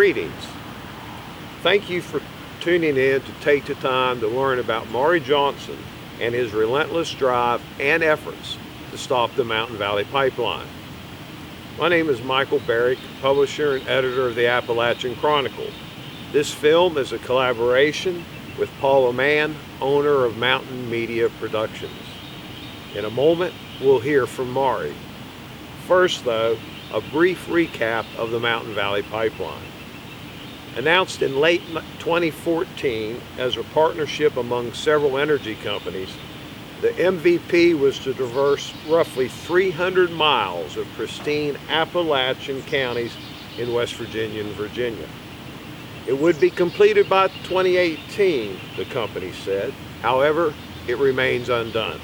Greetings. Thank you for tuning in to take the time to learn about Maury Johnson and his relentless drive and efforts to stop the Mountain Valley Pipeline. My name is Michael Barrick, publisher and editor of the Appalachian Chronicle. This film is a collaboration with Paula Mann, owner of Mountain Media Productions. In a moment, we'll hear from Maury. First, though, a brief recap of the Mountain Valley Pipeline. Announced in late 2014 as a partnership among several energy companies, the MVP was to traverse roughly 300 miles of pristine Appalachian counties in West Virginia and Virginia. It would be completed by 2018, the company said. However, it remains undone.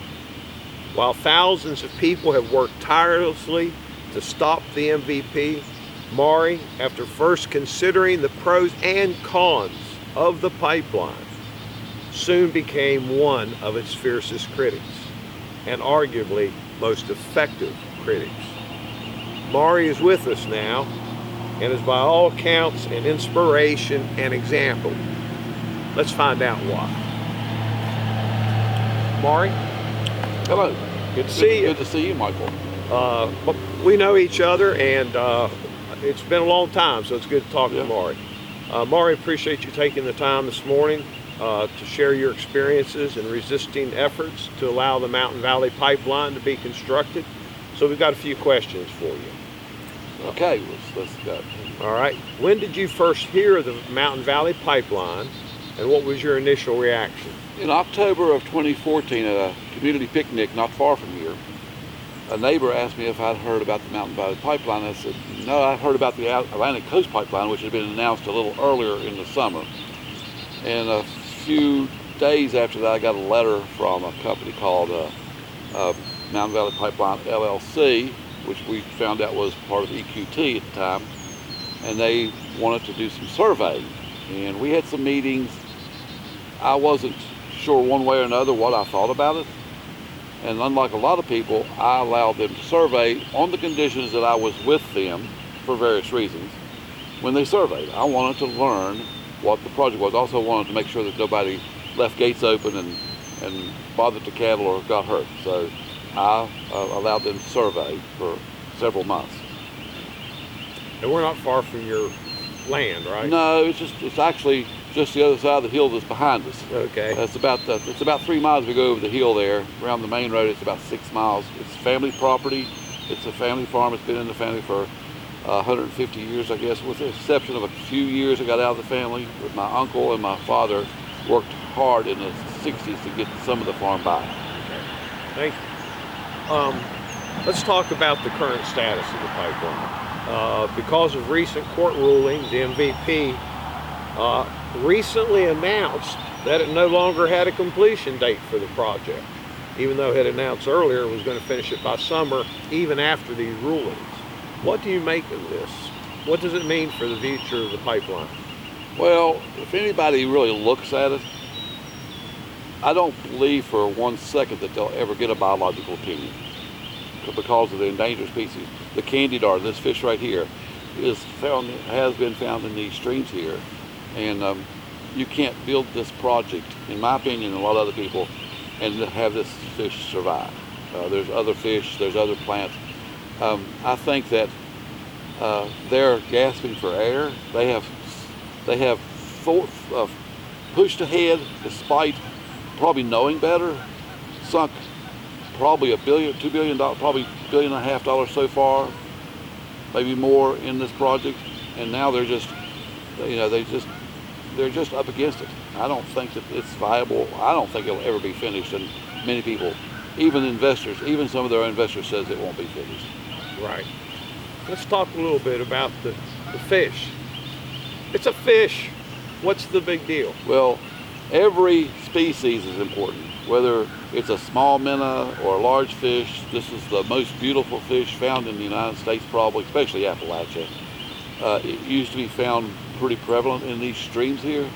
While thousands of people have worked tirelessly to stop the MVP, Maury, after first considering the pros and cons of the pipeline, soon became one of its fiercest critics, and arguably most effective critics. Maury is with us now, and is by all accounts an inspiration and example. Let's find out why. Maury? Hello. Good to see you. Good to see you, Michael. We know each other, and it's been a long time, so it's good to talk to Maury. Maury, appreciate you taking the time this morning to share your experiences in resisting efforts to allow the Mountain Valley Pipeline to be constructed. So we've got a few questions for you. Okay, let's go. All right. When did you first hear of the Mountain Valley Pipeline, and what was your initial reaction? In October of 2014, at a community picnic not far from here, a neighbor asked me if I'd heard about the Mountain Valley Pipeline. I said, no, I'd heard about the Atlantic Coast Pipeline, which had been announced a little earlier in the summer. And a few days after that, I got a letter from a company called Mountain Valley Pipeline LLC, which we found out was part of EQT at the time, and they wanted to do some surveying. And we had some meetings. I wasn't sure one way or another what I thought about it. And unlike a lot of people, I allowed them to survey on the conditions that I was with them for various reasons. When they surveyed, I wanted to learn what the project was. I also wanted to make sure that nobody left gates open and bothered the cattle or got hurt. So I allowed them to survey for several months. And we're not far from your land, right? No, it's actually just the other side of the hill that's behind us. Okay. It's about 3 miles we go over the hill there. Around the main road, it's about 6 miles. It's family property. It's a family farm. It's been in the family for 150 years, I guess, with the exception of a few years I got out of the family. With my uncle and my father worked hard in the 60s to get some of the farm by. Okay. Thank you. Let's talk about the current status of the pipeline. Because of recent court rulings, the MVP recently announced that it no longer had a completion date for the project, even though it had announced earlier it was going to finish it by summer, even after these rulings. What do you make of this? What does it mean for the future of the pipeline? Well, if anybody really looks at it, I don't believe for 1 second that they'll ever get a biological opinion because of the endangered species. The candy dart, this fish right here, has been found in these streams here. And you can't build this project, in my opinion, and a lot of other people, and have this fish survive. There's other fish, there's other plants. I think that they're gasping for air. They have pushed ahead despite probably knowing better, sunk probably $1 billion, $2 billion, probably $1.5 billion so far, maybe more in this project, and now they're just up against it. I don't think that it's viable. I don't think it'll ever be finished, and many people, even investors, even some of their investors says it won't be finished. Right. Let's talk a little bit about the fish. It's a fish. What's the big deal? Well, every species is important, whether it's a small minnow or a large fish. This is the most beautiful fish found in the United States, probably, especially Appalachia. It used to be found pretty prevalent in these streams here,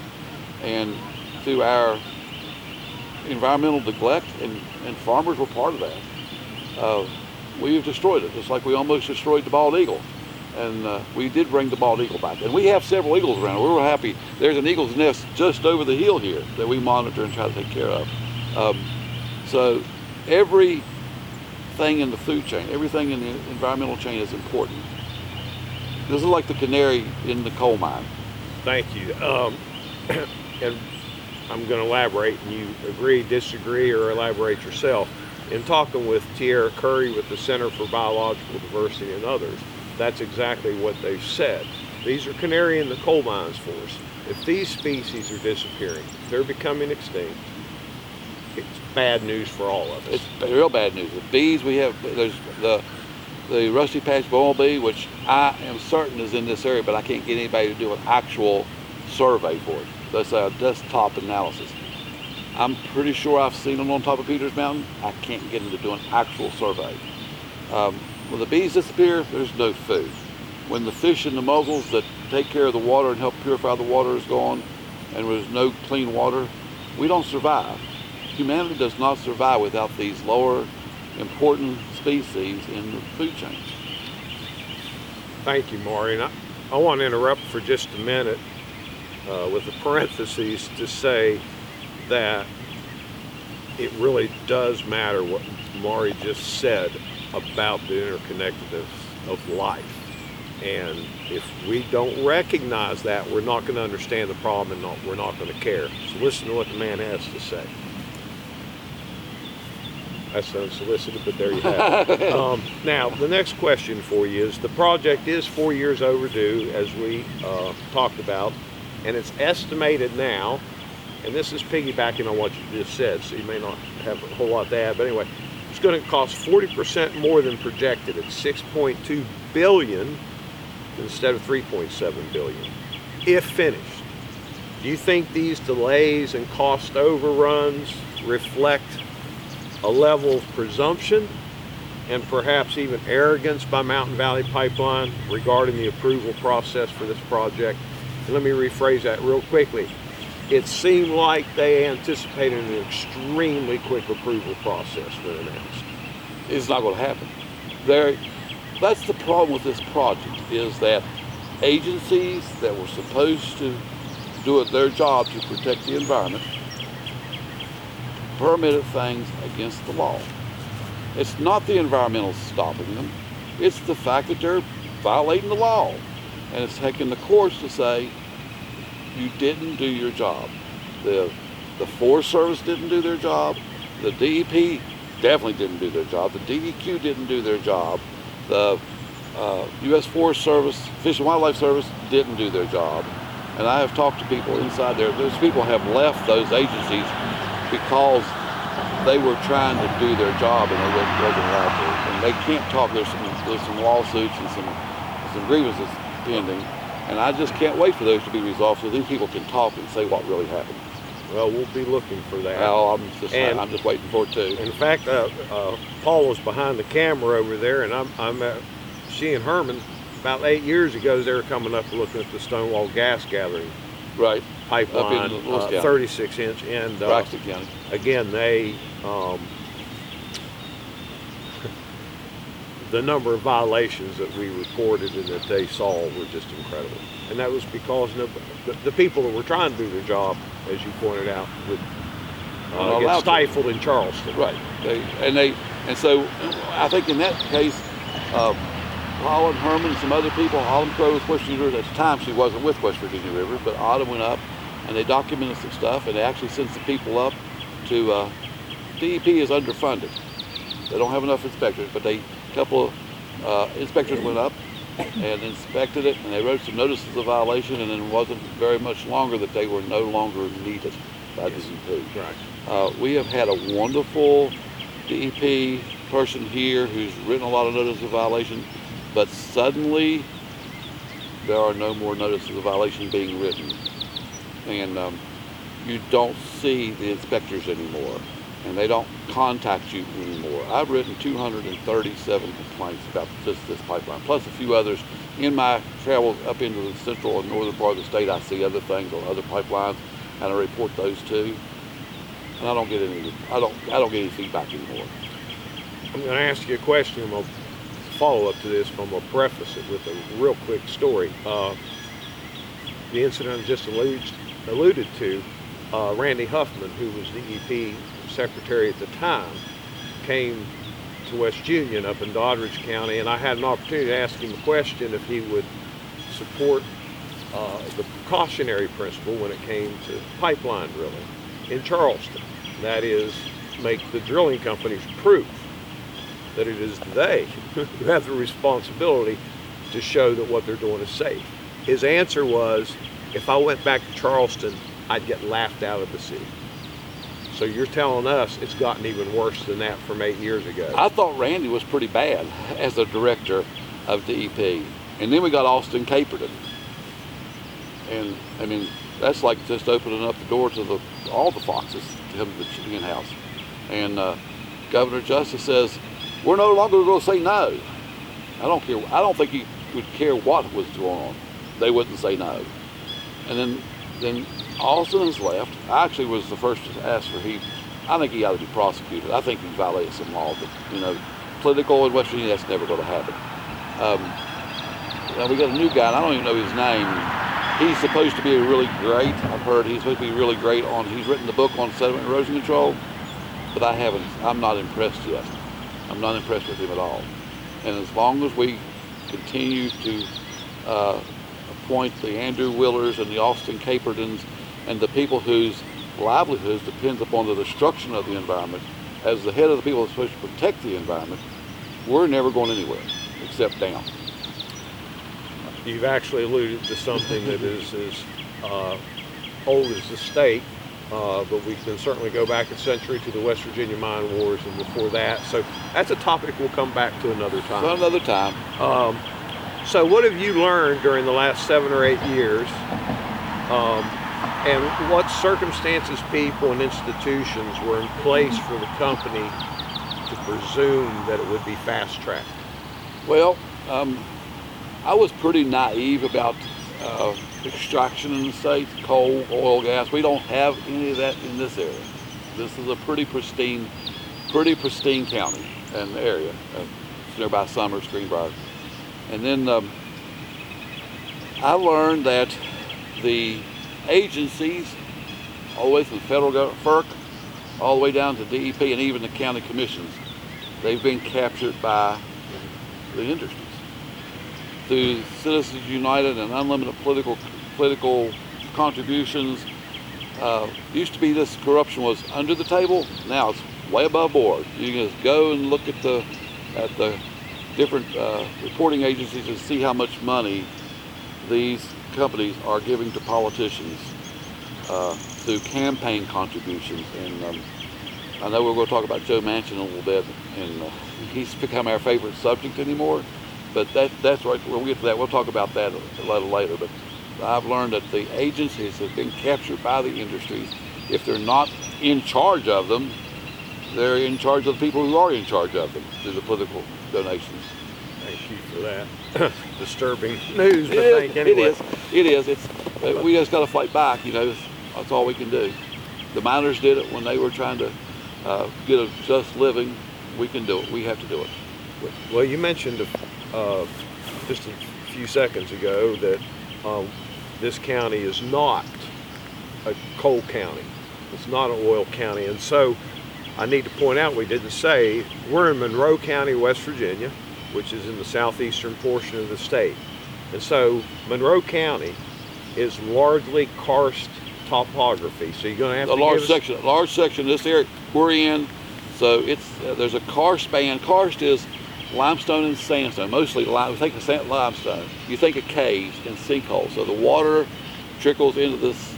and through our environmental neglect, and farmers were part of that, we have destroyed it, just like we almost destroyed the bald eagle. and we did bring the bald eagle back. And we have several eagles around. We were happy. There's an eagle's nest just over the hill here that we monitor and try to take care of. So everything in the food chain, everything in the environmental chain is important. This is like the canary in the coal mine. Thank you. And I'm going to elaborate, and you agree, disagree, or elaborate yourself. In talking with Tierra Curry with the Center for Biological Diversity and others, that's exactly what they've said. These are canary in the coal mines for us. If these species are disappearing, they're becoming extinct, it's bad news for all of us. It's real bad news. The bees, there's the rusty patch bumblebee, which I am certain is in this area, but I can't get anybody to do an actual survey for it. That's a desktop analysis. I'm pretty sure I've seen them on top of Peters Mountain. I can't get them to do an actual survey. When the bees disappear, there's no food. When the fish and the mussels that take care of the water and help purify the water is gone, and there's no clean water, we don't survive. Humanity does not survive without these lower important species in the food chain. Thank you, Maury. And I want to interrupt for just a minute with a parenthesis to say that it really does matter what Maury just said about the interconnectedness of life. And if we don't recognize that, we're not going to understand the problem, and we're not going to care. So listen to what the man has to say. That's unsolicited, but there you have it. Now, the next question for you is, the project is 4 years overdue, as we talked about, and it's estimated now, and this is piggybacking on what you just said, so you may not have a whole lot to add, but anyway, it's going to cost 40% more than projected at $6.2 billion instead of $3.7 billion, if finished. Do you think these delays and cost overruns reflect a level of presumption and perhaps even arrogance by Mountain Valley Pipeline regarding the approval process for this project? And let me rephrase that real quickly. It seemed like they anticipated an extremely quick approval process when announced. It's not going to happen. That's the problem with this project, is that agencies that were supposed to do their job to protect the environment permitted things against the law. It's not the environmentalists stopping them. It's the fact that they're violating the law. And it's taking the courts to say, you didn't do your job. The Forest Service didn't do their job. The DEP definitely didn't do their job. The DEQ didn't do their job. The U.S. Forest Service, Fish and Wildlife Service didn't do their job. And I have talked to people inside there. Those people have left those agencies because they were trying to do their job and they wasn't allowed to. And they can't talk. There's some lawsuits and some grievances pending. And I just can't wait for those to be resolved so these people can talk and say what really happened. Well, we'll be looking for that. Well, I'm just waiting for it too. In fact, Paul was behind the camera over there, and she and Herman, about 8 years ago, they were coming up looking at the Stonewall gas gathering pipeline, 36 inch, and Braxton County. Again, they the number of violations that we reported and that they saw were just incredible. And that was because the people that were trying to do their job, as you pointed out, would get stifled in Charleston. Right. And so I think in that case, Paul and Herman and some other people, Autumn Crow with West Virginia River, at the time she wasn't with West Virginia River, but Autumn went up and they documented some stuff, and they actually sent some people up to, DEP is underfunded. They don't have enough inspectors, but a couple of inspectors went up and inspected it, and they wrote some notices of violation, and then it wasn't very much longer that they were no longer needed by DEP. Right. We have had a wonderful DEP person here who's written a lot of notices of violation, but suddenly there are no more notices of violation being written, and you don't see the inspectors anymore, and they don't contact you anymore. I've written 237 complaints about this pipeline, plus a few others. In my travels up into the central and northern part of the state, I see other things on other pipelines, and I report those too. And I don't get any feedback anymore. I'm going to ask you a question. I'm going to follow-up to this, but I'm going to preface it with a real quick story. The incident I just alluded to, Randy Huffman, who was DEP secretary at the time, came to West Union up in Doddridge County, and I had an opportunity to ask him a question if he would support the precautionary principle when it came to pipeline drilling in Charleston. That is, make the drilling companies prove that it is they who have the responsibility to show that what they're doing is safe. His answer was, if I went back to Charleston, I'd get laughed out of the city. So you're telling us it's gotten even worse than that from 8 years ago. I thought Randy was pretty bad as the director of DEP. And then we got Austin Caperton. And I mean, that's like just opening up the door to all the foxes to come to the chicken house. And Governor Justice says, we're no longer going to say no. I don't care. I don't think he would care what was going on. They wouldn't say no. And then Austin has left. I actually was the first to ask for I think he ought to be prosecuted. I think he violated some law, but political in West Virginia, that's never going to happen. Now we got a new guy, and I don't even know his name. He's supposed to be really great. I've heard he's supposed to be really great he's written the book on sediment erosion control, but I'm not impressed yet. I'm not impressed with him at all. And as long as we continue to appoint the Andrew Willers and the Austin Capertons and the people whose livelihoods depends upon the destruction of the environment as the head of the people that's supposed to protect the environment, we're never going anywhere except down. You've actually alluded to something that is as old as the state, but we can certainly go back a century to the West Virginia mine wars and before that. So that's a topic we'll come back to another time. Another time. So what have you learned during the last 7 or 8 years? And what circumstances, people, and institutions were in place for the company to presume that it would be fast-tracked? Well, I was pretty naive about extraction in the state, coal, oil, gas. We don't have any of that in this area. This is a pretty pristine county and area. It's nearby Summers, Greenbrier. And then I learned that the agencies, all the way from the federal government, FERC, all the way down to DEP and even the county commissions, they've been captured by the industries. Through Citizens United and unlimited political contributions, used to be this corruption was under the table. Now it's way above board. You can just go and look at the different reporting agencies and see how much money these companies are giving to politicians through campaign contributions. And I know we're going to talk about Joe Manchin a little bit, and he's become our favorite subject anymore. But that's right. When we get to that, we'll talk about that a little later. But I've learned that the agencies have been captured by the industries. If they're not in charge of them, they're in charge of the people who are in charge of them through the political donations. Thank you for that. Disturbing news, but thank anyway. It is. We just got to fight back. That's all we can do. The miners did it when they were trying to get a just living. We can do it. We have to do it. Well, you mentioned just a few seconds ago that this county is not a coal county. It's not an oil county. And so I need to point out, we didn't say, we're in Monroe County, West Virginia, which is in the southeastern portion of the state. And so Monroe County is largely karst topography. So you're going to have a large section of this area we're in. So there's a karst band. Karst is limestone and sandstone, mostly we think of limestone. You think of caves and sinkholes. So the water trickles into this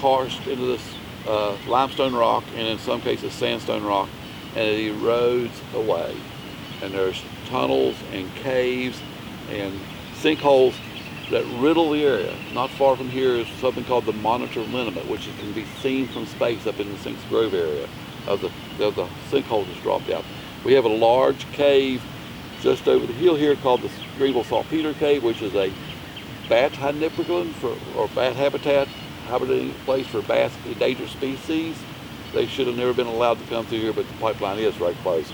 karst, into this limestone rock, and in some cases sandstone rock, and it erodes away. And there's tunnels and caves and sinkholes that riddle the area. Not far from here is something called the Monitor Lineament, which can be seen from space up in the Sinks Grove area of the sinkhole that's dropped out. We have a large cave just over the hill here called the Greenville Saltpeter Cave, which is a bat hynipiculum or bat habitat, hibernating place for bats, endangered species. They should have never been allowed to come through here, but the pipeline is right close.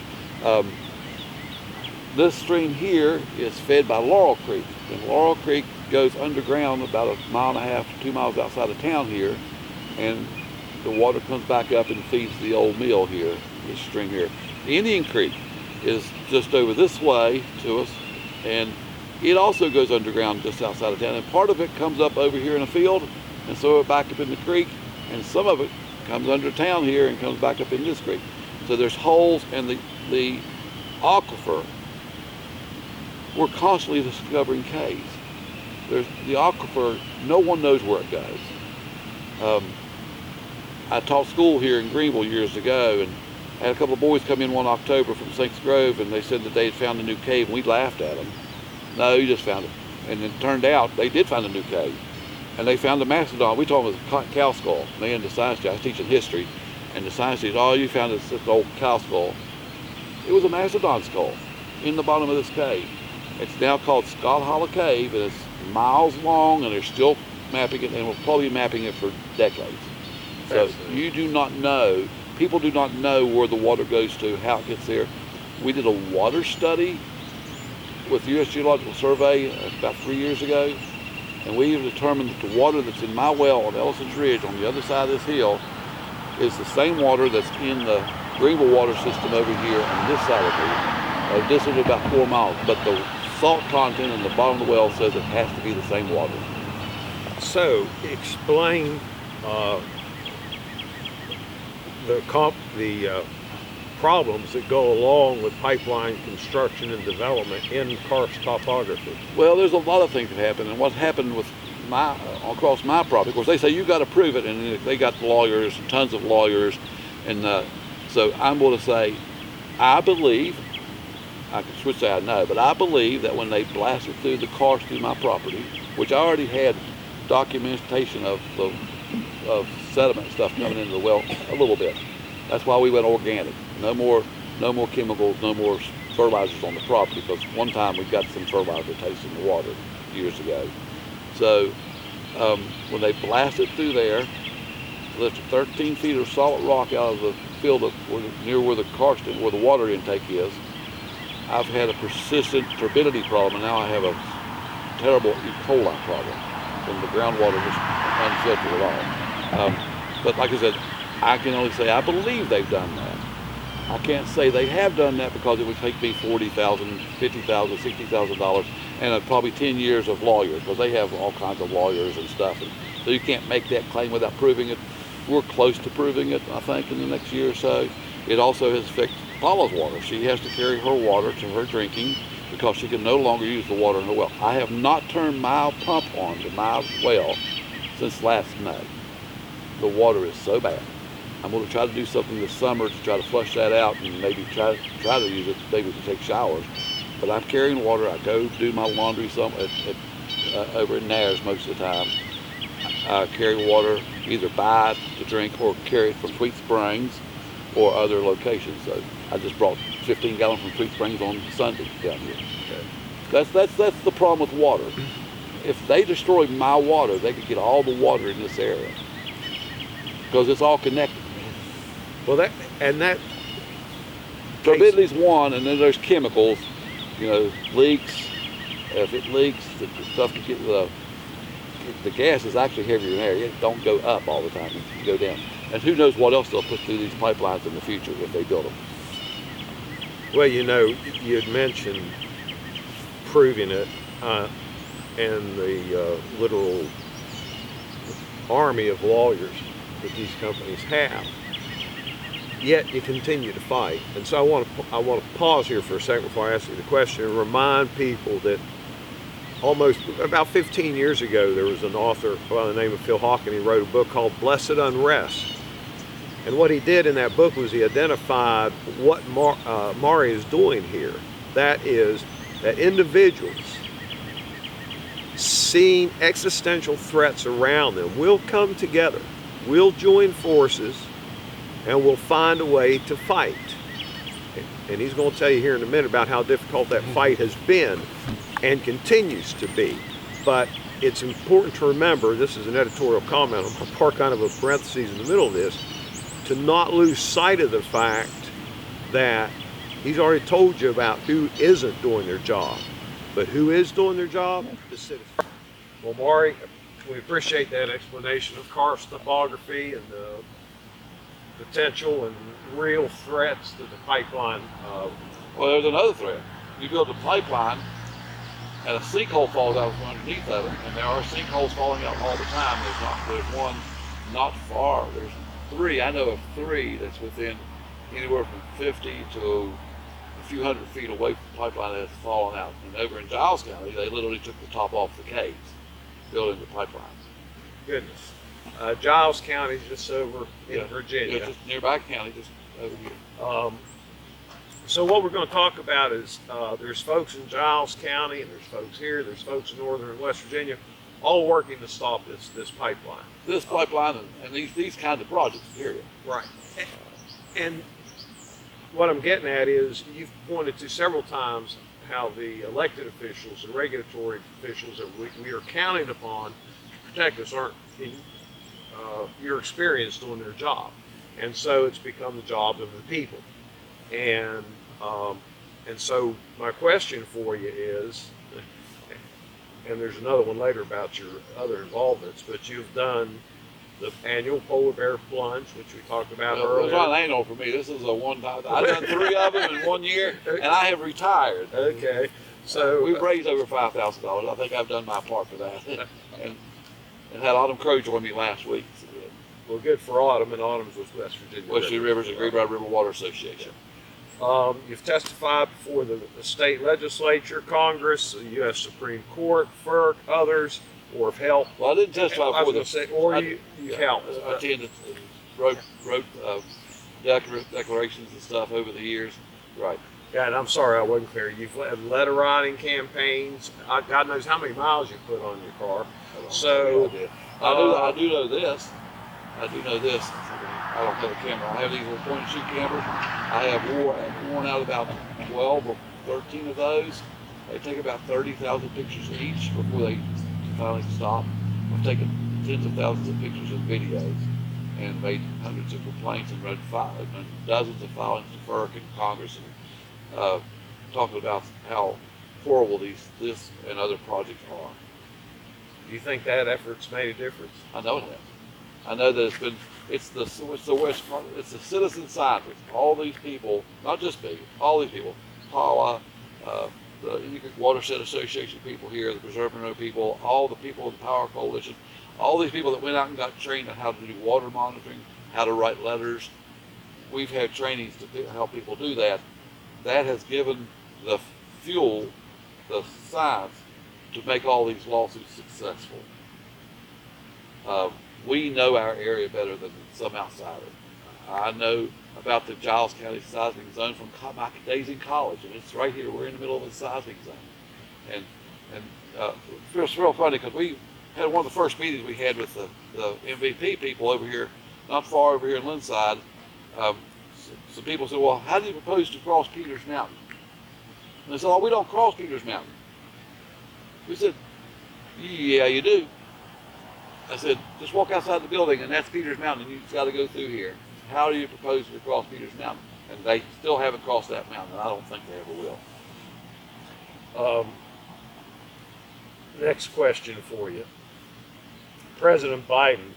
this stream here is fed by Laurel Creek, and Laurel Creek goes underground about 1.5 miles to 2 miles outside of town here, and the water comes back up and feeds the old mill here, this stream here. Indian Creek is just over this way to us, and it also goes underground just outside of town, and part of it comes up over here in a field and so back up in the creek, and some of it comes under town here and comes back up in this creek. So there's holes, and the aquifer, we're constantly discovering caves. There's the aquifer, no one knows where it goes. I taught school here in Greenville years ago, and I had a couple of boys come in one October from St. Grove, and they said that they had found a new cave, and we laughed at them. No, you just found it. And it turned out they did find a new cave. And they found a mastodon. We told them it was a cow skull. And they in the science teacher, I was teaching history, and the science teacher, oh, you found this old cow skull. It was a mastodon skull in the bottom of this cave. It's now called Scott Hollow Cave, and it's miles long, and they're still mapping it, and we'll probably be mapping it for decades. So you do not know, people do not know where the water goes to, how it gets there. We did a water study with the U.S. Geological Survey about 3 years ago, and we have determined that the water that's in my well on Ellison's Ridge on the other side of this hill is the same water that's in the Greenville water system over here on this side of here. This is about 4 miles, but the salt content in the bottom of the well says it has to be the same water. So explain the problems that go along with pipeline construction and development in karst topography. Well, there's a lot of things that happen, and what happened with across my property, of course, they say you got to prove it, and they got lawyers, tons of lawyers, and so I'm going to say, I believe, I should say I know, but I believe that when they blasted through the karst through my property, which I already had documentation of sediment stuff coming into the well a little bit. That's why we went organic. No more chemicals, no more fertilizers on the property, because one time we got some fertilizer taste in the water years ago. So when they blasted through there, lifted 13 feet of solid rock out of the field near where the karst, where the water intake is, I've had a persistent turbidity problem, and now I have a terrible E. coli problem from the groundwater just unfiltered at all. But like I said, I can only say I believe they've done that. I can't say they have done that because it would take me $40,000, $50,000, $60,000 and probably 10 years of lawyers, because they have all kinds of lawyers and stuff. And so you can't make that claim without proving it. We're close to proving it, I think, in the next year or so. It also has affected Paula's water. She has to carry her water to her drinking because she can no longer use the water in her well. I have not turned my pump on to my well since last May. The water is so bad. I'm going to try to do something this summer to try to flush that out and maybe try to use it, maybe to take showers. But I'm carrying water. I go do my laundry over at Nares most of the time. I carry water, either buy it to drink or carry it from Sweet Springs or other locations. So I just brought 15 gallons from Sweet Springs on Sunday down here. Okay. That's the problem with water. If they destroy my water, they could get all the water in this area because it's all connected. Well, that turbidity's one, and then there's chemicals. You know, leaks. If it leaks, the stuff can get the gas is actually heavier than air. It don't go up all the time; it go down. And who knows what else they'll put through these pipelines in the future if they build them. Well, you know, you had mentioned proving it, and the literal army of lawyers that these companies have. Yet you continue to fight. And so I want to pause here for a second before I ask you the question and remind people that almost about 15 years ago there was an author by the name of Phil Hawken. He wrote a book called Blessed Unrest. And what he did in that book was he identified what Maury is doing here. That is that individuals seeing existential threats around them will come together, will join forces, and we'll find a way to fight. And he's going to tell you here in a minute about how difficult that fight has been and continues to be. But it's important to remember, this is an editorial comment on my part, kind of a parenthesis in the middle of this, to not lose sight of the fact that He's already told you about who isn't doing their job. But who is doing their job? The citizens. Well, Maury, we appreciate that explanation of karst topography and the potential and real threats to the pipeline. Well, there's another threat. You build a pipeline and a sinkhole falls out from underneath of it, and there are sinkholes falling out all the time. There's one not far. There's three. I know of three that's within anywhere from 50 to a few hundred feet away from the pipeline that has fallen out. And over in Giles County, they literally took the top off the caves, building the pipelines. Goodness. Giles County is just over in Virginia. Yeah, just nearby county, just over here. So what we're going to talk about is there's folks in Giles County, and there's folks here, there's folks in northern and West Virginia, all working to stop this pipeline. This pipeline and these kinds of projects, period. Right. And what I'm getting at is you've pointed to several times how the elected officials, the regulatory officials that we are counting upon to protect us aren't in your experience doing their job. And so it's become the job of the people. And so my question for you is, and there's another one later about your other involvements, but you've done the annual polar bear plunge, which we talked about earlier. It's not annual for me. This is a one-time. I've done 3 of them in 1 year, and I have retired. Okay, so we've raised over $5,000. I think I've done my part for that, and had Autumn Crow join me last week. Well, good for Autumn, and Autumn's with West Virginia. West Virginia Rivers and Greenbrier River Water Association. You've testified before the state legislature, Congress, the U.S. Supreme Court, FERC, others, or have helped. Well, I didn't testify before you helped. I attended, wrote declarations and stuff over the years. Right. Yeah, and I'm sorry I wasn't clear. You've led letter writing campaigns. God knows how many miles you put on your car. So I do know this. I do know this. I don't have a camera. I have these little point and shoot cameras. I have worn out about 12 or 13 of those. They take about 30,000 pictures each before they finally stop. I've taken tens of thousands of pictures and videos and made hundreds of complaints and wrote dozens of filings to FERC and Congress and talking about how horrible this and other projects are. Do you think that effort's made a difference? I know it has. I know that it's the citizen scientists, all these people, not just me, all these people, Paula, the Watershed Association people here, the Preserve Monroe people, all the people of the Power Coalition, all these people that went out and got trained on how to do water monitoring, how to write letters. We've had trainings to help people do that. That has given the fuel, the science, to make all these lawsuits successful. We know our area better than some outsiders. I know about the Giles County seismic zone from my days in college, and it's right here. We're in the middle of a seismic zone, and it's real funny because we had one of the first meetings we had with the MVP people over here, not far over here in Linside. Some people said, "Well, how do you propose to cross Peters Mountain?" And they said, "Oh, we don't cross Peters Mountain." We said, "Yeah, you do." I said, "Just walk outside the building and that's Peters Mountain and you've got to go through here. How do you propose to cross Peters Mountain?" And they still haven't crossed that mountain, and I don't think they ever will. Next question for you. President Biden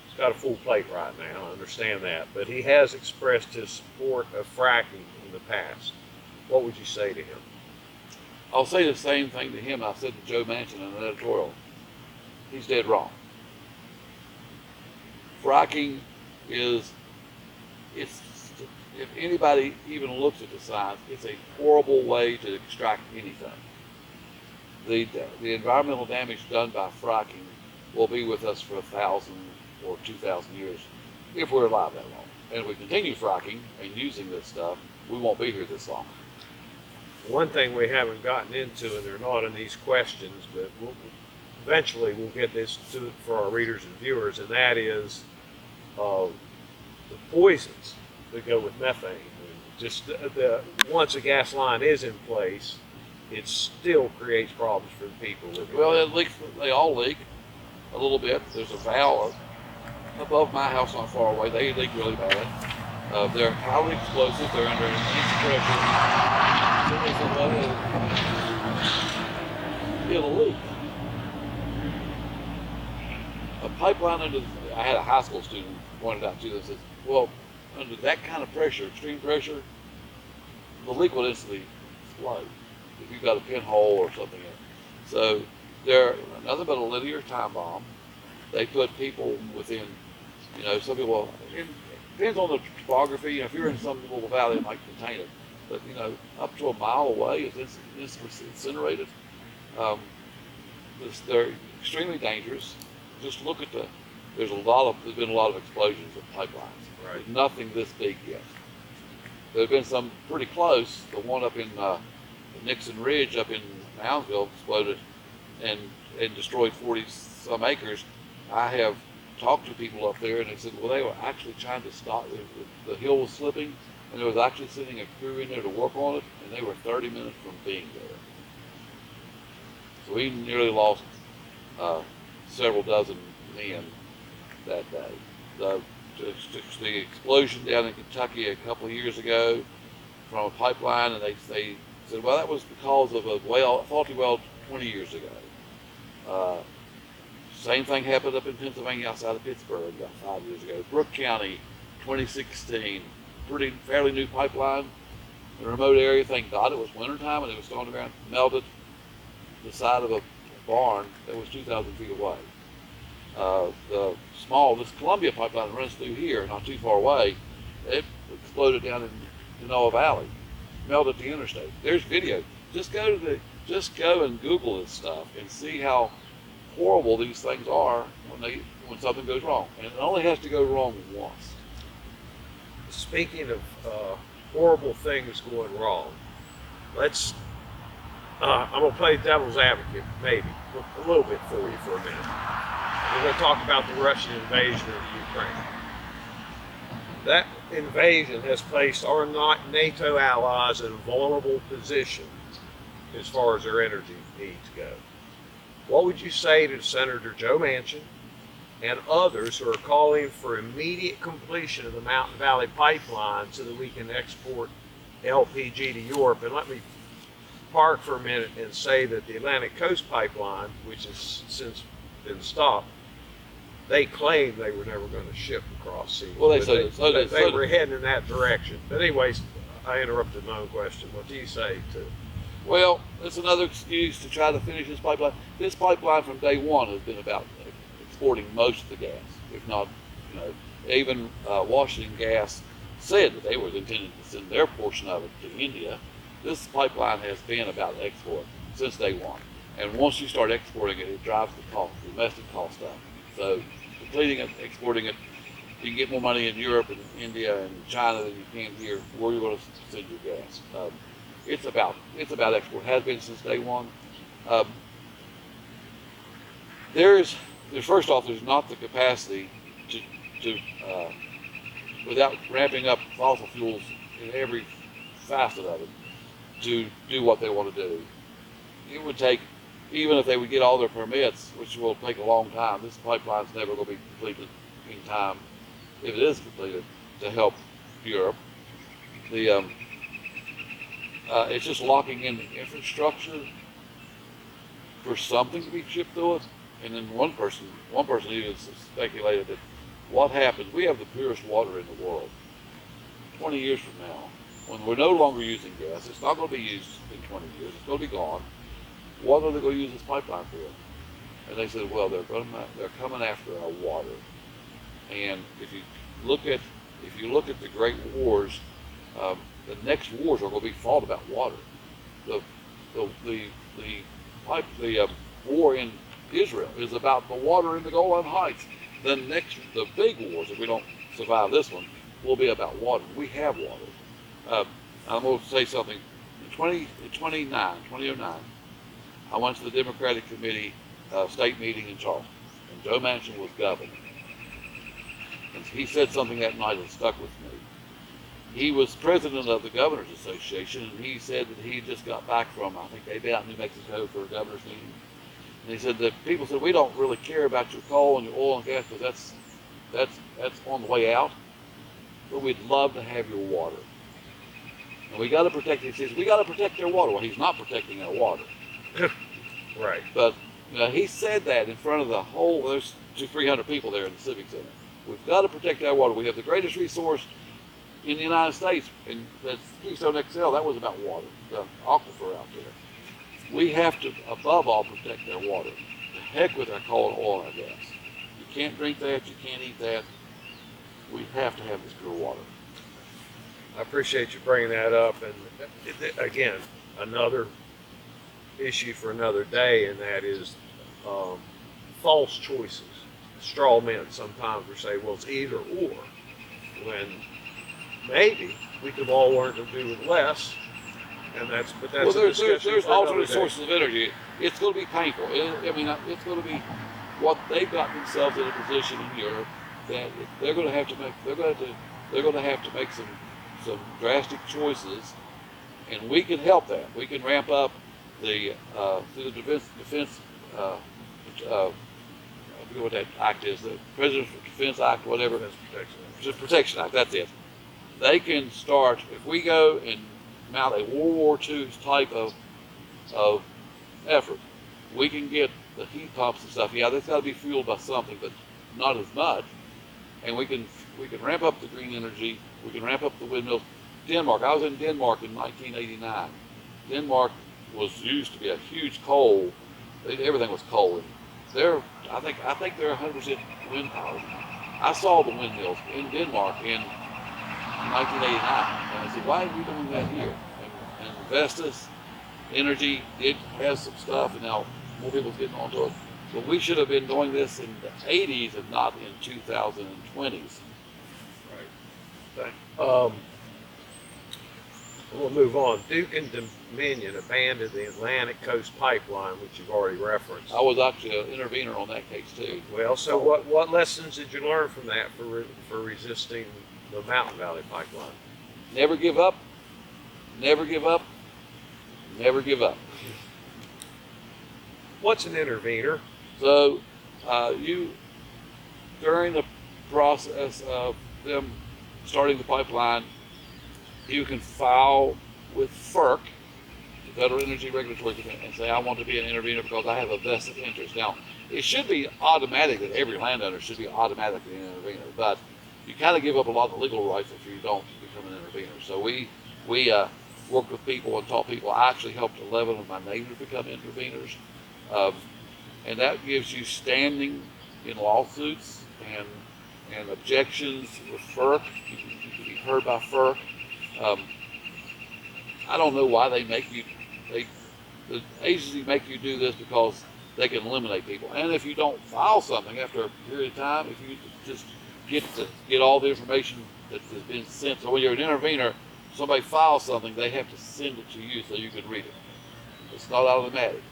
has got a full plate right now, I understand that, but he has expressed his support of fracking in the past. What would you say to him? I'll say the same thing to him I said to Joe Manchin in an editorial. He's dead wrong. Fracking if anybody even looks at the science, it's a horrible way to extract anything. The environmental damage done by fracking will be with us for 1,000 or 2,000 years if we're alive that long. And if we continue fracking and using this stuff, we won't be here this long. One thing we haven't gotten into, and they're not in these questions, but eventually we'll get this to for our readers and viewers, and that is the poisons that go with methane. Just once a gas line is in place, it still creates problems for the people living Well, there. they all leak a little bit. There's a valve above my house not far away. They leak really bad. They're highly explosive. They're under immense pressure. So there's a way of it'll leak. A pipeline under, I had a high school student pointed out to this, says, well, under that kind of pressure, extreme pressure, the leak will instantly explode if you've got a pinhole or something in it. So they're nothing but a linear time bomb. They put people within, some people, it depends on the topography. If you're in some little valley, it might contain it. But, up to a mile away, it's incinerated. They're extremely dangerous. Just look at there's been a lot of explosions of pipelines. Right. There's nothing this big yet. There have been some pretty close. The one up in Nixon Ridge up in Moundsville exploded and destroyed 40 some acres. I have talked to people up there and they said, well, they were actually trying to stop, the hill was slipping and there was actually sending a crew in there to work on it, and they were 30 minutes from being there. So we nearly lost several dozen men that day. The explosion down in Kentucky a couple of years ago from a pipeline, and they said, well, that was because of a faulty well 20 years ago. Same thing happened up in Pennsylvania outside of Pittsburgh about 5 years ago. Brooke County, 2016, fairly new pipeline in a remote area. Thank God it was wintertime and it was going around, melted the side of a barn that was 2,000 feet away. This Columbia pipeline that runs through here, not too far away, it exploded down in Genoa Valley, melted the interstate. There's video. Just go and Google this stuff and see how horrible these things are when something goes wrong. And it only has to go wrong once. Speaking of horrible things going wrong, I'm going to play devil's advocate, maybe, a little bit for you for a minute. We're going to talk about the Russian invasion of Ukraine. That invasion has placed our NATO allies in a vulnerable position as far as their energy needs go. What would you say to Senator Joe Manchin and others who are calling for immediate completion of the Mountain Valley Pipeline so that we can export LPG to Europe? And let me park for a minute and say that the Atlantic Coast Pipeline, which has since been stopped, they claimed they were never going to ship across sea. Well, they were heading in that direction. But anyways, I interrupted my own question. What do you say to? Well, it's another excuse to try to finish this pipeline. This pipeline from day one has been about exporting most of the gas, if not, even Washington Gas said that they were intending to send their portion of it to India. This pipeline has been about export since day one. And once you start exporting it, it drives the domestic cost up. So completing it, exporting it, you can get more money in Europe and India and China than you can here where you're going to send your gas. It's about export, has been since day one. First off, there's not the capacity to without ramping up fossil fuels in every facet of it, to do what they want to do. It would take, even if they would get all their permits, which will take a long time, this pipeline's never going to be completed in time, if it is completed, to help Europe. It's just locking in the infrastructure for something to be shipped to us. And then one person even speculated that what happens, we have the purest water in the world. 20 years from now, when we're no longer using gas, it's not going to be used in 20 years, it's going to be gone. What are they going to use this pipeline for? And they said, well, they're coming after our water. And if you look at the Great Wars, the next wars are going to be fought about water. The war in Israel is about the water in the Golan Heights. The big wars, if we don't survive this one, will be about water. We have water. I'm going to say something. In 2009, I went to the Democratic Committee state meeting in Charleston, and Joe Manchin was governor. And he said something that night that stuck with me. He was president of the Governors Association, and he said that he just got back from, I think they'd been out in New Mexico for a governor's meeting. And he said that people said, we don't really care about your coal and your oil and gas because that's on the way out. but we'd love to have your water. And we got to protect it. He says, we got to protect their water. Well, he's not protecting our water. Right. But he said that in front of the whole, there's 300 people there in the Civic Center. We've got to protect our water. We have the greatest resource in the United States, and that's Keystone XL. That was about water, the aquifer out there. We have to, above all, protect our water. To heck with our coal and oil and our gas. You can't drink that. You can't eat that. We have to have this pure water. I appreciate you bringing that up. And again, another issue for another day, and that is false choices. Straw men sometimes will say, well, it's either or, when maybe we could all learn to do with less. And that's well, there's alternate day. sources of energy. It's going to be painful. It's going to be what they've got themselves in a position in Europe that they're going to have to make. They're going to have to make some drastic choices, and we can help that. We can ramp up the through the defense. I forget what that act is. The President's Defense Act, whatever. Protection Act. That's it. They can start if we go and mount a World War II type of effort. We can get the heat pumps and stuff. Yeah, that's got to be fueled by something, but not as much. And we can ramp up the green energy. We can ramp up the windmills. Denmark. I was in Denmark in 1989. Denmark used to be a huge coal. Everything was coal. I think they're 100% wind powered. I saw the windmills in Denmark in 1989, and I said, why are we doing that here? And Vestas Energy did have some stuff, and now more people's getting onto it. But we should have been doing this in the 80s and not in 2020s. Right. We'll move on. Duke and Dominion abandoned the Atlantic Coast Pipeline, which you've already referenced. I was actually an intervener on that case too. Well, so what lessons did you learn from that for resisting the Mountain Valley Pipeline? Never give up. Never give up. Never give up. What's an intervener? So during the process of them starting the pipeline, you can file with FERC, the Federal Energy Regulatory Commission, and say, I want to be an intervener because I have a vested interest. Now, it should be automatic that every landowner should be automatically an intervener, but you kind of give up a lot of legal rights if you don't become an intervener. So we worked with people and taught people. I actually helped 11 of my neighbors become interveners. And that gives you standing in lawsuits and objections with FERC. You can be heard by FERC. I don't know why the agency make you do this because they can eliminate people. And if you don't file something after a period of time, if you just get all the information that has been sent. So when you're an intervener, somebody files something, they have to send it to you so you can read it. It's not automatic.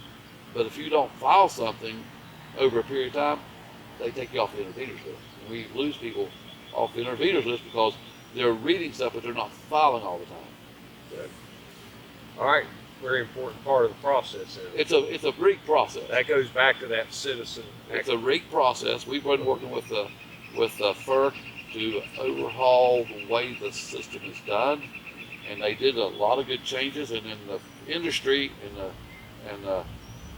But if you don't file something over a period of time, they take you off the interveners list. And we lose people off the interveners list because they're reading stuff, but they're not filing all the time. Good. All right, very important part of the process. It's a rigged process. That goes back to that citizen. It's a rigged process. We've been working with FERC to overhaul the way the system is done, and they did a lot of good changes. And in the industry and the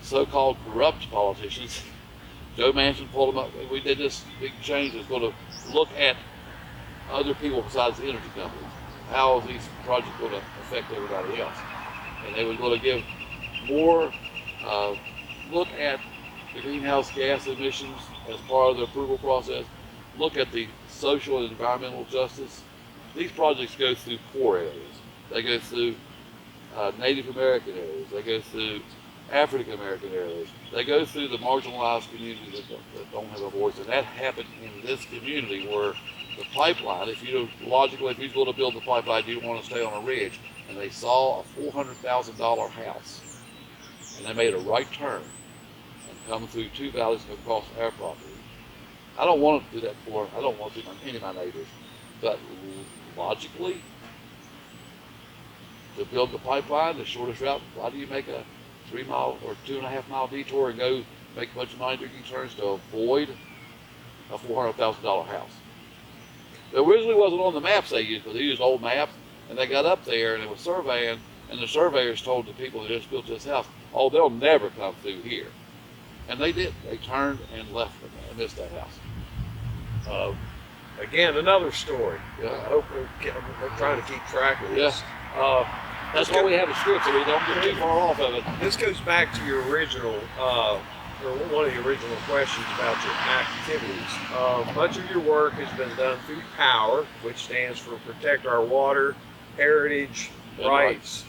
so-called corrupt politicians, Joe Manchin pulled them up. We did this big change. It's going to look at other people besides the energy companies. How is these projects going to affect everybody else? And they were going to give more look at the greenhouse gas emissions as part of the approval process. Look at the social and environmental justice. These projects go through poor areas. They go through Native American areas. They go through African American areas. They go through the marginalized communities that don't have a voice. And that happened in this community where the pipeline, if you're going to build the pipeline, you don't want to stay on a ridge. And they saw a $400,000 house. And they made a right turn and come through two valleys and across our property. I don't want to do that I don't want to do any of my neighbors. But logically, to build the pipeline, the shortest route, why do you make a 3-mile or 2.5-mile detour and go make a bunch of 90-degree turns to avoid a $400,000 house? It originally wasn't on the maps they used, but they used old maps, and they got up there and it was surveying, and the surveyors told the people that just built this house, oh, they'll never come through here. And they did. They turned and left and missed that house. Again, another story. Yeah. I hope we're trying to keep track of this. That's why we have a script so we don't get too far off of it. This goes back to your original, or one of the original questions about your activities. Much of your work has been done through POWER, which stands for Protect Our Water, Heritage, Rights.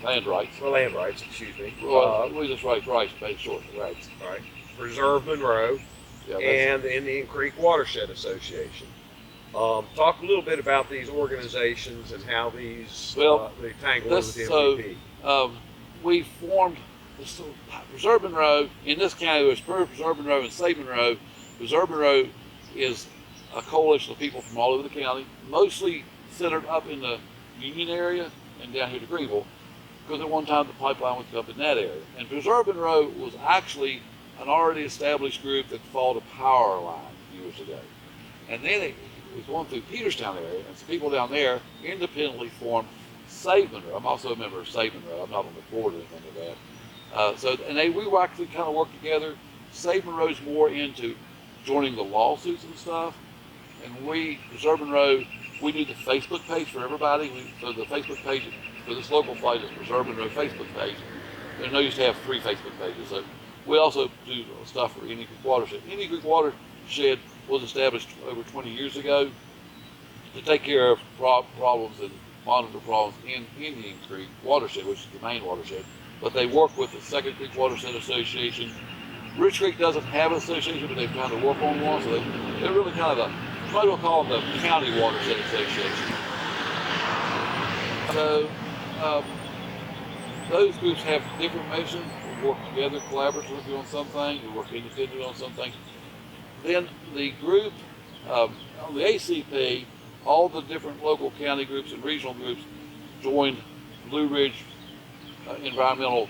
Land rights. Well, land rights, excuse me. Well, we just write rights, made short. Rights, right. Preserve Monroe, and the Indian Creek Watershed Association. Talk a little bit about these organizations and how these they tangle in with the MVP. So, we formed Preserve Monroe. In this county, there's Preserve Monroe and Save Monroe. Preserve Monroe is a coalition of people from all over the county, mostly centered up in the Union area and down here to Greenville, because at one time the pipeline was up in that area. And Preserve Monroe was actually an already established group that followed a power line years ago. And then it was going through Peterstown area, and some people down there independently formed Save Monroe. I'm also a member of Save Monroe. I'm not on the board or anything like that. We actually kind of work together. Save Monroe's more into joining the lawsuits and stuff. And Preserve Monroe, we do the Facebook page for everybody. So the Facebook page for this local fight is Preserve Monroe Facebook page. There's no use to have 3 Facebook pages. So we also do stuff for Indian Creek Watershed. Indian Creek Watershed was established over 20 years ago to take care of problems and monitor problems in Indian Creek Watershed, which is the main watershed. But they work with the Second Creek Watershed Association. Rich Creek doesn't have an association, but they're trying to work on one, so they're really kind of you might well call them the County Watershed Association. So those groups have different missions. We work together collaboratively on some things, we work independently on some things. Then the group, on the ACP, all the different local county groups and regional groups joined Blue Ridge Environmental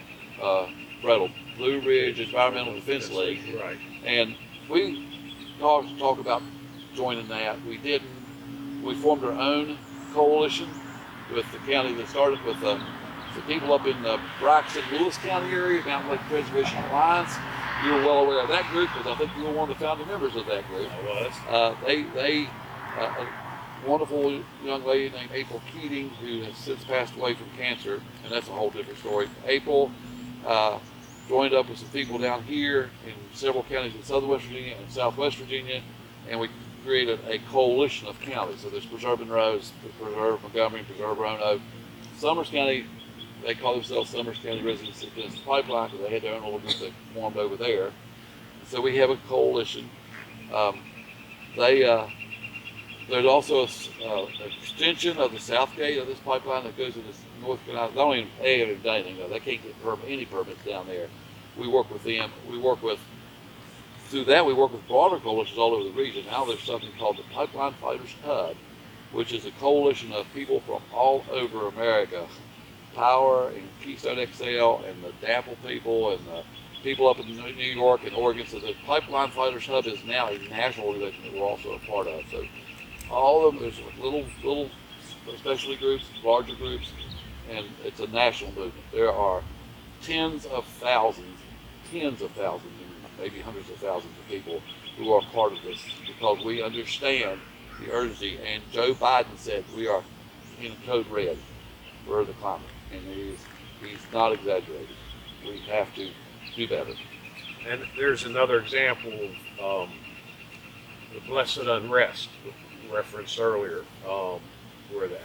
Blue Ridge Environmental Defense League. Right. And we talked about joining that. We didn't. We formed our own coalition with the county that started with the people up in the Braxton, Lewis County area, Mountain Lake Preservation Alliance. You were well aware of that group because I think you were one of the founding members of that group. I was. A wonderful young lady named April Keating, who has since passed away from cancer, and that's a whole different story. April joined up with some people down here in several counties in southern West Virginia and southwest Virginia, and we created a coalition of counties. So there's Preserve Monroe, Preserve Montgomery, Preserve Roanoke. Summers County, they call themselves Summers County Residents Against the Pipeline because they had their own little group that formed over there. So we have a coalition. There's also an extension of the south gate of this pipeline that goes into North Carolina. They don't even have anything. They can't get any permits down there. We work with them. Through that, we work with broader coalitions all over the region. Now there's something called the Pipeline Fighters Hub, which is a coalition of people from all over America. Power and Keystone XL and the DAPL people and the people up in New York and Oregon. So the Pipeline Fighters Hub is now a national organization that we're also a part of. So all of them, there's little specialty groups, larger groups, and it's a national movement. There are tens of thousands, maybe hundreds of thousands of people who are part of this because we understand the urgency. And Joe Biden said we are in code red for the climate, and he's not exaggerating. We have to do better. And there's another example of the blessed unrest referenced earlier, where that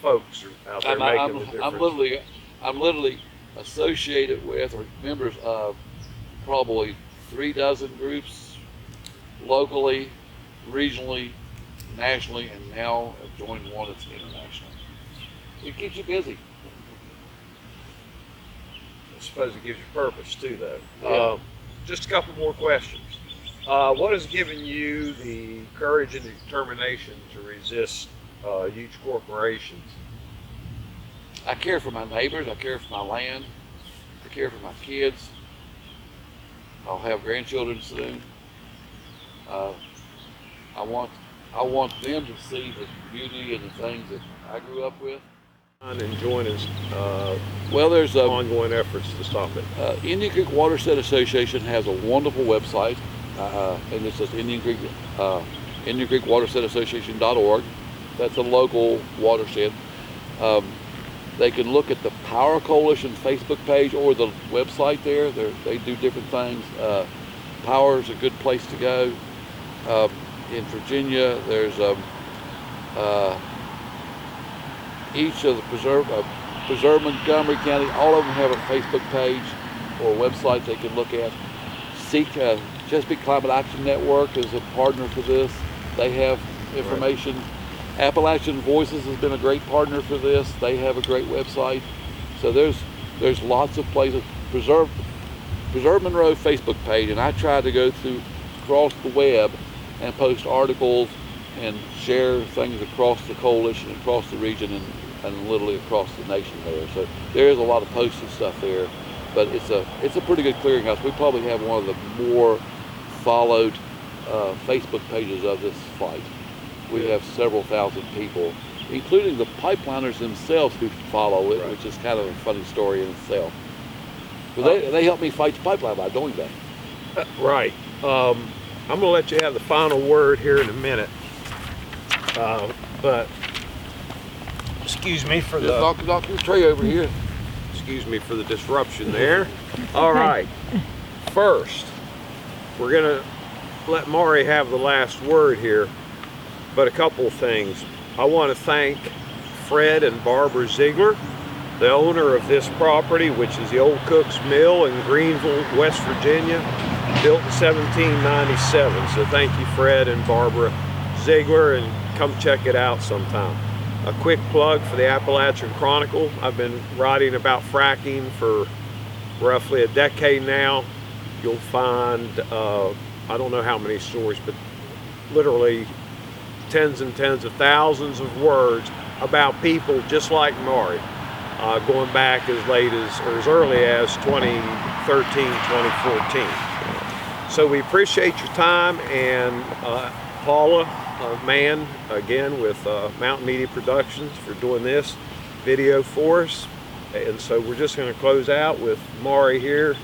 folks are out there making the difference. I'm literally associated with or members of probably 3 dozen groups locally, regionally, nationally, and now have joined one that's international. It keeps you busy. I suppose it gives you purpose too, though. Yeah. Just a couple more questions. What has given you the courage and determination to resist huge corporations? I care for my neighbors. I care for my land. I care for my kids. I'll have grandchildren soon. I want I want them to see the beauty and the things that I grew up with. And joining Well, there's ongoing efforts to stop it. Indian Creek Watershed Association has a wonderful website, and it's just Indian Creek Watershed Association.org. That's a local watershed. They can look at the Power Coalition Facebook page or the website there. They do different things. Power is a good place to go. In Virginia, there's each of the Preserve Montgomery County, all of them have a Facebook page or website they can look at. Chesapeake Climate Action Network is a partner for this. They have information. Right. Appalachian Voices has been a great partner for this. They have a great website. So there's lots of places. Preserve Monroe Facebook page, and I try to go across the web and post articles and share things across the coalition, across the region, and literally across the nation there. So there is a lot of posted stuff there, but it's a pretty good clearinghouse. We probably have one of the more followed Facebook pages of this fight. We have several thousand people, including the pipeliners themselves who follow it, right, which is kind of a funny story in itself. But they helped me fight the pipeline by doing that. Right. I'm going to let you have the final word here in a minute. But excuse me for knock your tray over here. Excuse me for the disruption there. All right. First, we're going to let Maury have the last word here. But a couple of things. I want to thank Fred and Barbara Ziegler, the owner of this property, which is the Old Cook's Mill in Greenville, West Virginia, built in 1797. So thank you, Fred and Barbara Ziegler, and come check it out sometime. A quick plug for the Appalachian Chronicle. I've been writing about fracking for roughly a decade now. You'll find, I don't know how many stories, but literally tens and tens of thousands of words about people just like Maury, going back as late as, or as early as 2013, 2014. So we appreciate your time, and Paula Mann, again with Mountain Media Productions, for doing this video for us. And so we're just going to close out with Maury here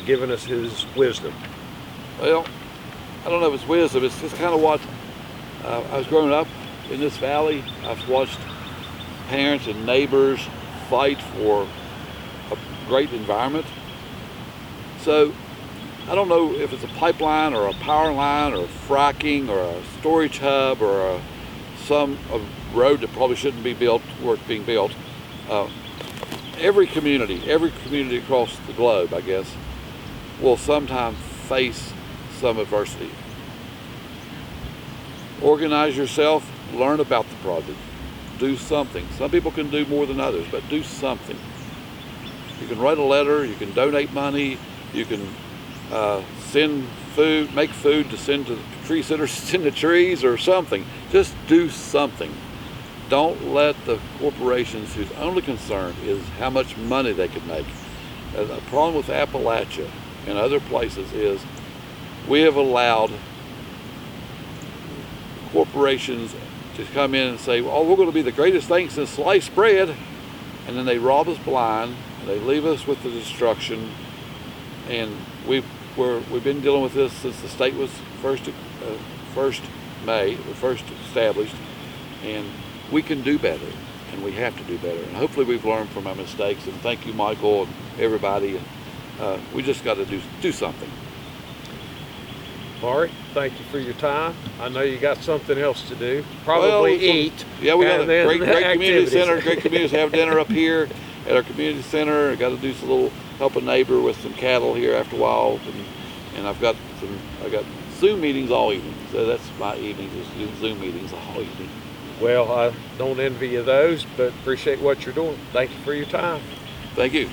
giving us his wisdom. Well, I don't know if it's wisdom, it's just kind of what I was growing up in this valley. I've watched parents and neighbors fight for a great environment. So I don't know if it's a pipeline or a power line or fracking or a storage hub or some road that probably shouldn't be built where it's being built. Every community across the globe, I guess, will sometimes face some adversity. Organize yourself, learn about the project, do something. Some people can do more than others, but do something. You can write a letter, you can donate money, you can send food, make food to send to the tree sitters, send to trees or something. Just do something. Don't let the corporations whose only concern is how much money they can make. The problem with Appalachia and other places is we have allowed corporations to come in and say, oh, we're going to be the greatest thing since sliced bread, and then they rob us blind, and they leave us with the destruction. And we've been dealing with this since the state was first established, and we can do better, and we have to do better. And hopefully we've learned from our mistakes. And thank you, Michael, and everybody. We just got to do something. Maury, thank you for your time. I know you got something else to do. Probably eat. Yeah, we got a great community center. Great communities have dinner up here at our community center. I got to do some little help a neighbor with some cattle here after a while, and I got Zoom meetings all evening. So that's my evenings, is Zoom meetings all evening. Well, I don't envy you those, but appreciate what you're doing. Thank you for your time. Thank you.